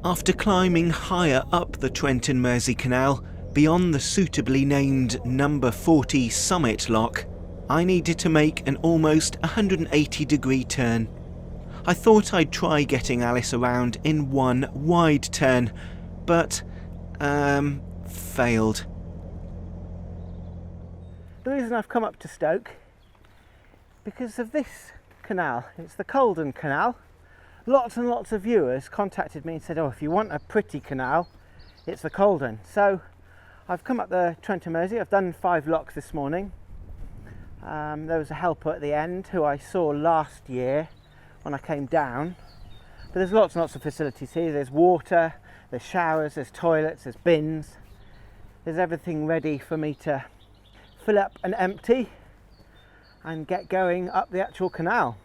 After climbing higher up the Trent Mersey Canal, beyond the suitably named number 40 summit lock, I needed to make an almost 180-degree turn. I thought I'd try getting Alice around in one wide turn, but, failed. The reason I've come up to Stoke, because of this canal. It's the Caldon Canal. Lots and lots of viewers contacted me and said, oh, if you want a pretty canal, it's the Caldon. So I've come up the Trent Mersey. I've done 5 locks this morning. There was a helper at the end who I saw last year when I came down. But there's lots and lots of facilities here. There's water, there's showers, there's toilets, there's bins. There's everything ready for me to fill up and empty and get going up the actual canal.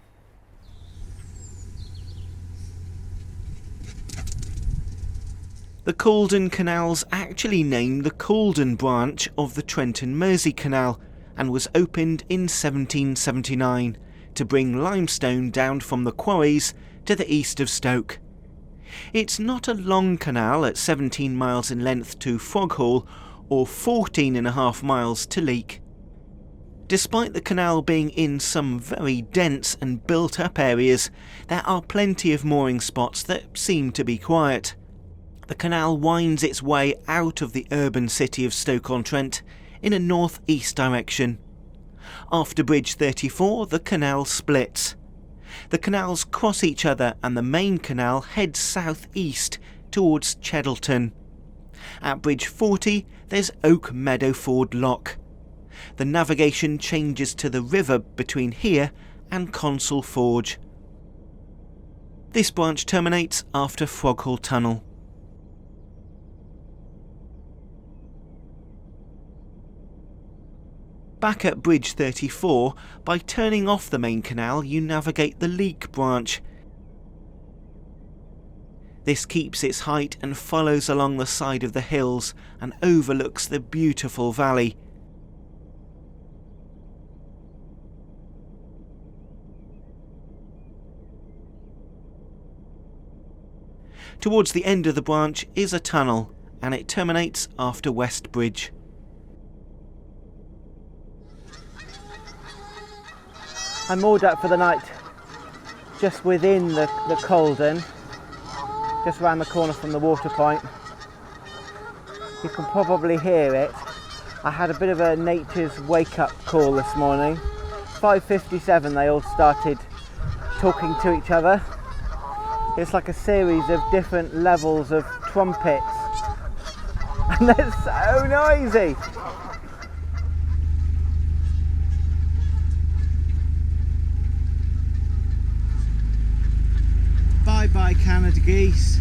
The Caldon Canal's actually named the Caldon branch of the Trent Mersey Canal and was opened in 1779 to bring limestone down from the quarries to the east of Stoke. It's not a long canal at 17 miles in length to Froghall or 14.5 miles to Leek. Despite the canal being in some very dense and built up areas, there are plenty of mooring spots that seem to be quiet. The canal winds its way out of the urban city of Stoke-on-Trent in a north-east direction. After Bridge 34, the canal splits. The canals cross each other and the main canal heads south-east towards Cheddleton. At Bridge 40, there's Oak Meadow Ford Lock. The navigation changes to the river between here and Consul Forge. This branch terminates after Froghall Tunnel. Back at Bridge 34, by turning off the main canal you navigate the Leek branch. This keeps its height and follows along the side of the hills and overlooks the beautiful valley. Towards the end of the branch is a tunnel and it terminates after West Bridge. I'm moored up for the night just within the Caldon, just around the corner from the water point. You can probably hear it. I had a bit of a nature's wake-up call this morning. 5:57 they all started talking to each other. It's like a series of different levels of trumpets and they're so noisy. Bye Canada Geese.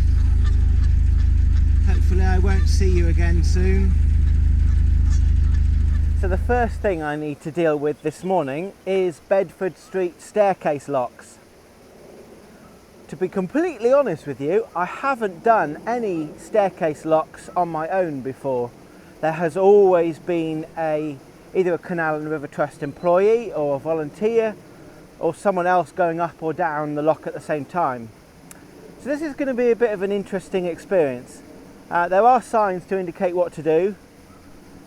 Hopefully I won't see you again soon. So the first thing I need to deal with this morning is Bedford Street staircase locks. To be completely honest with you, I haven't done any staircase locks on my own before. There has always been either a Canal and River Trust employee or a volunteer or someone else going up or down the lock at the same time. So this is going to be a bit of an interesting experience. There are signs to indicate what to do,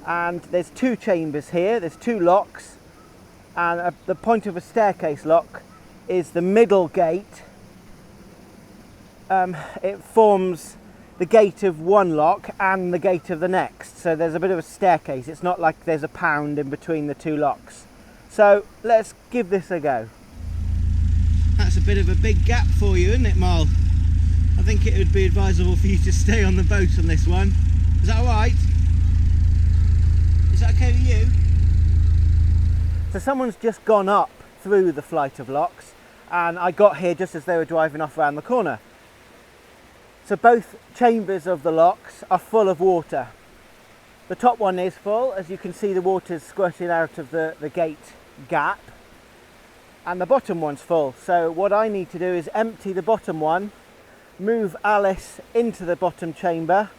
and there's 2 chambers here, there's 2 locks, and the point of a staircase lock is the middle gate. It forms the gate of one lock and the gate of the next, so there's a bit of a staircase. It's not like there's a pound in between the 2 locks. So let's give this a go. That's a bit of a big gap for you, isn't it, Mal? I think it would be advisable for you to stay on the boat on this one. Is that alright? Is that okay with you? So someone's just gone up through the flight of locks and I got here just as they were driving off around the corner. So both chambers of the locks are full of water. The top one is full, as you can see the water's squirting out of the gate gap, and the bottom one's full. So what I need to do is empty the bottom one, move Alice into the bottom chamber,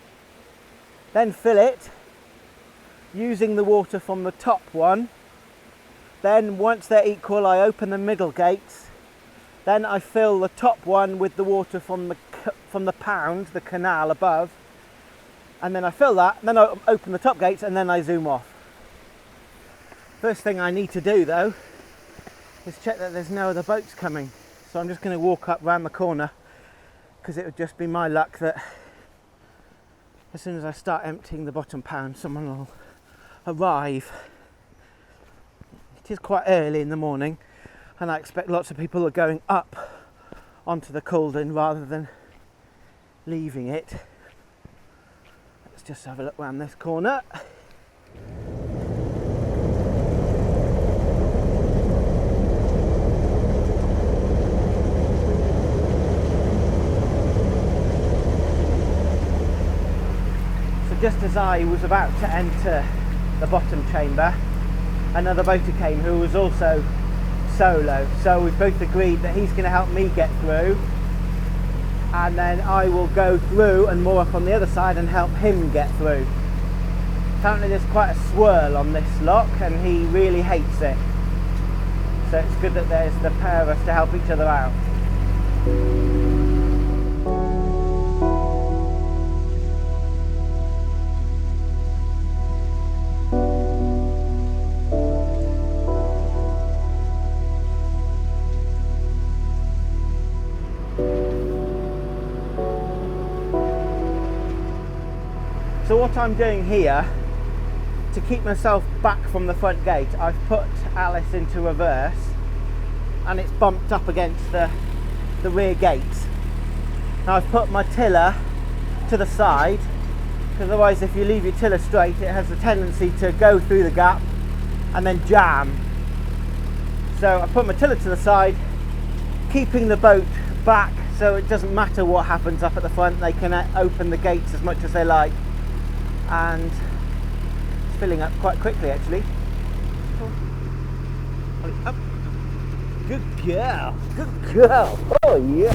then fill it using the water from the top one. Then once they're equal I open the middle gates, then I fill the top one with the water from the from the pound, the canal above, and then I fill that, and then I open the top gates, and then I zoom off. First thing I need to do though is check that there's no other boats coming. So I'm just going to walk up round the corner, because it would just be my luck that as soon as I start emptying the bottom pound, someone will arrive. It is quite early in the morning, and I expect lots of people are going up onto the Caldon rather than leaving it. Let's just have a look round this corner. Just as I was about to enter the bottom chamber, another boater came who was also solo. So we've both agreed that he's going to help me get through, and then I will go through and moor up on the other side and help him get through. Apparently there's quite a swirl on this lock and he really hates it. So it's good that there's the pair of us to help each other out. So what I'm doing here, to keep myself back from the front gate, I've put Alice into reverse and it's bumped up against the rear gates. Now I've put my tiller to the side, because otherwise if you leave your tiller straight it has a tendency to go through the gap and then jam. So I put my tiller to the side, keeping the boat back so it doesn't matter what happens up at the front, they can open the gates as much as they like. And it's filling up quite quickly actually. Up. Good girl, good girl. Oh yeah.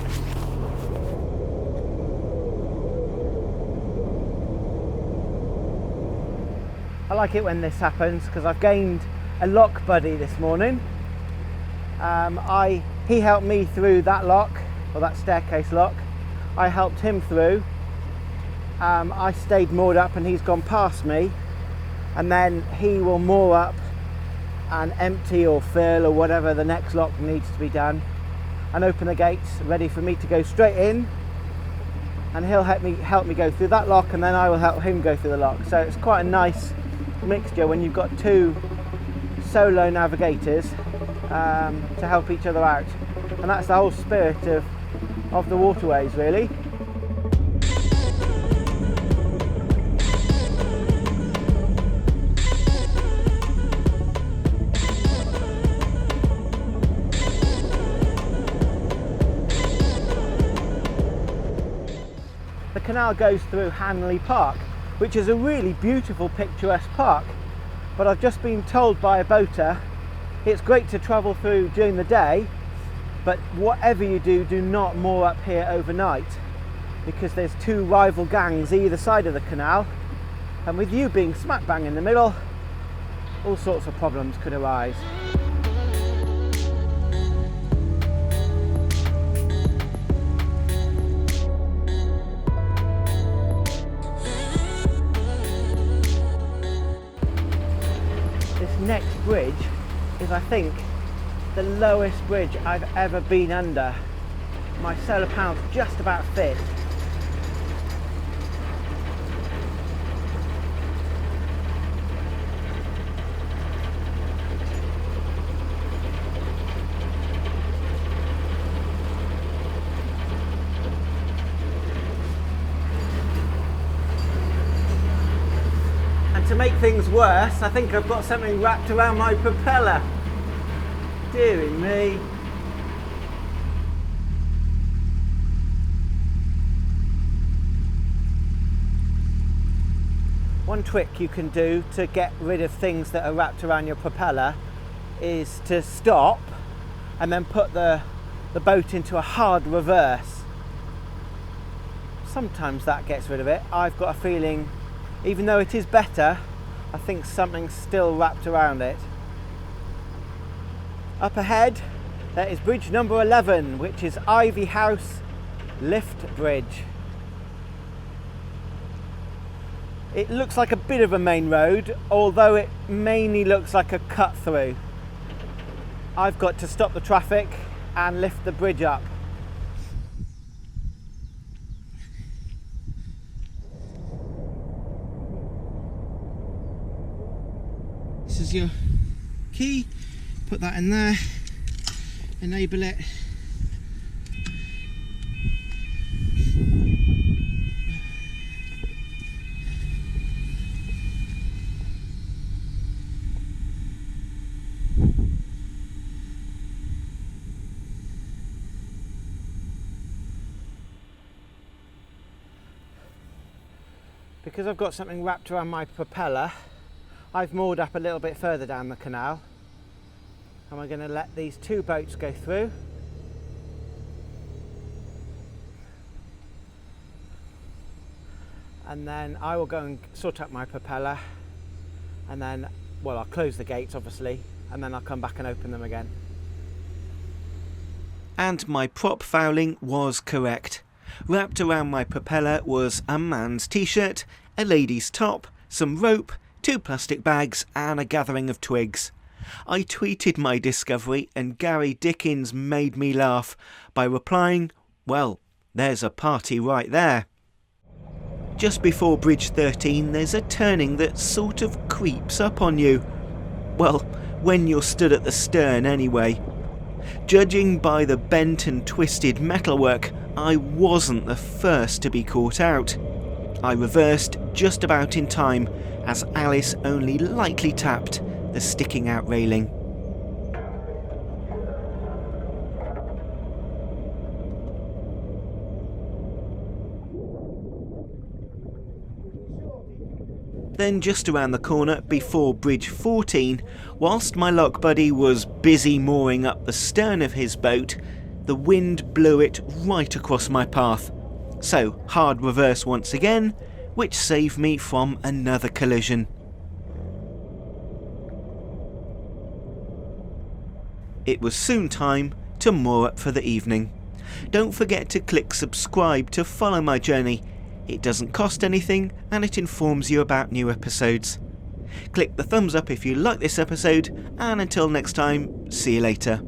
I like it when this happens because I've gained a lock buddy this morning. He helped me through that lock, or that staircase lock. I helped him through. I stayed moored up and he's gone past me, and then he will moor up and empty or fill or whatever the next lock needs to be done, and open the gates ready for me to go straight in, and he'll help me go through that lock, and then I will help him go through the lock. So it's quite a nice mixture when you've got two solo navigators to help each other out, and that's the whole spirit of the waterways really. The canal goes through Handley Park, which is a really beautiful, picturesque park, but I've just been told by a boater it's great to travel through during the day, but whatever you do, do not moor up here overnight, because there's two rival gangs either side of the canal, and with you being smack bang in the middle, all sorts of problems could arise. Next bridge is, I think, the lowest bridge I've ever been under. My solar panels just about fit. To make things worse, I think I've got something wrapped around my propeller. Dearie me. One trick you can do to get rid of things that are wrapped around your propeller is to stop and then put the boat into a hard reverse. Sometimes that gets rid of it. I've got a feeling, even though it is better, I think something's still wrapped around it. Up ahead, there is bridge number 11, which is Ivy House lift bridge. It looks like a bit of a main road, although it mainly looks like a cut through. I've got to stop the traffic and lift the bridge up. This is your key, put that in there, enable it. Because I've got something wrapped around my propeller, I've moored up a little bit further down the canal, and we're going to let these two boats go through. And then I will go and sort out my propeller, and then, well, I'll close the gates obviously, and then I'll come back and open them again. And my prop fouling was correct. Wrapped around my propeller was a man's t-shirt, a lady's top, some rope, 2 plastic bags and a gathering of twigs. I tweeted my discovery and Gary Dickens made me laugh by replying, "Well, there's a party right there." Just before Bridge 13 there's a turning that sort of creeps up on you. Well, when you're stood at the stern anyway. Judging by the bent and twisted metalwork, I wasn't the first to be caught out. I reversed just about in time as Alice only lightly tapped the sticking out railing. Then just around the corner before Bridge 14, whilst my lock buddy was busy mooring up the stern of his boat, the wind blew it right across my path. So hard reverse once again, which saved me from another collision. It was soon time to moor up for the evening. Don't forget to click subscribe to follow my journey. It doesn't cost anything and it informs you about new episodes. Click the thumbs up if you like this episode, and until next time, see you later.